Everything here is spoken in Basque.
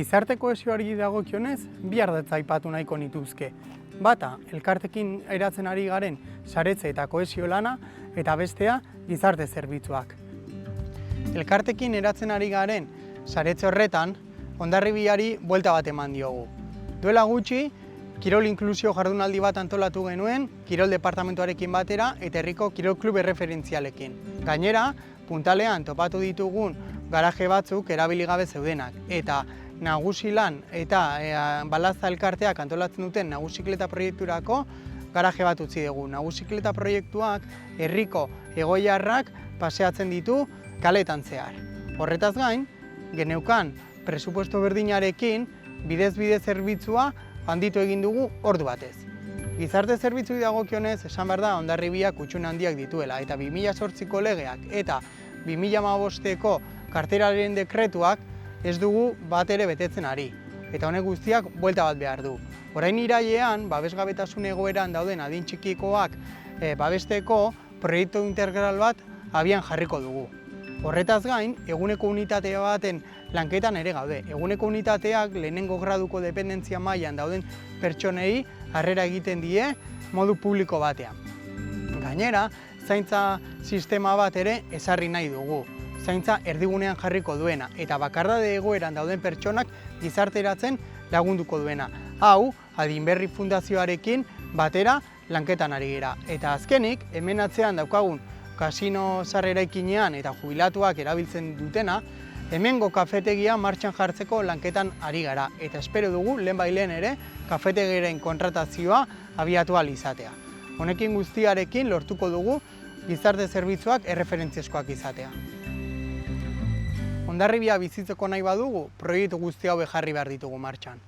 Gizarte kohesioari dagokionez, bi ardatz aipatu nahiko nituzke. Bata, elkartekin eratzen ari garen saretze eta kohesio lana, eta bestea, gizarte zerbitzuak. Elkartekin eratzen ari garen saretze horretan, Hondarribiari buelta bat eman diogu. Duela gutxi, kirol inklusio jardunaldi bat antolatu genuen, kirol departamentuarekin batera eta herriko kirol klub erreferentzialekin. Gainera, puntalean topatu ditugun garaje batzuk erabili gabe zeudenak, eta nagusi lan eta balazta elkarteak antolatzen duten nagusikleta proiekturako garaje bat utzi dugu. Nagusikleta proiektuak herriko egoiarrak paseatzen ditu kaletan zehar. Horretaz gain, geneukan presupuesto berdinarekin bidez-bide zerbitzua handitu egin dugu ordu batez. Gizarte zerbitzu dagokionez esan behar da Hondarribiak hutsune handiak dituela, eta 2008ko legeak eta 2015ko karteraren dekretuak ez dugu bat ere betetzen ari, eta honek guztiak buelta bat behar du. Orain irailean, babesgabetasun egoeran dauden adin txikikoak babesteko proiektu integral bat abian jarriko dugu. Horretaz gain, eguneko unitate baten lanketan ere gaude. Eguneko unitateak lehenengo graduko dependentzia mailan dauden pertsonei harrera egiten die modu publiko batean. Gainera, zaintza sistema bat ere ezarri nahi dugu. Zaintza erdigunean jarriko duena, eta bakardade egoeran dauden pertsonak gizarteratzen lagunduko duena. Hau, Adinberri Fundazioarekin batera lanketan ari gara. Eta azkenik, hemen atzean daukagun kasino sarreraikinean eta jubilatuak erabiltzen dutena, hemengo kafetegia martxan jartzeko lanketan ari gara. Eta espero dugu, lehenbailen ere, kafetegiaren kontratazioa abiatu ahal izatea. Honekin guztiarekin lortuko dugu gizarte zerbitzuak erreferentziazkoak izatea. Hondarribia bizitzeko nahi badugu, proiektu guzti hauek jarri behar ditugu martxan.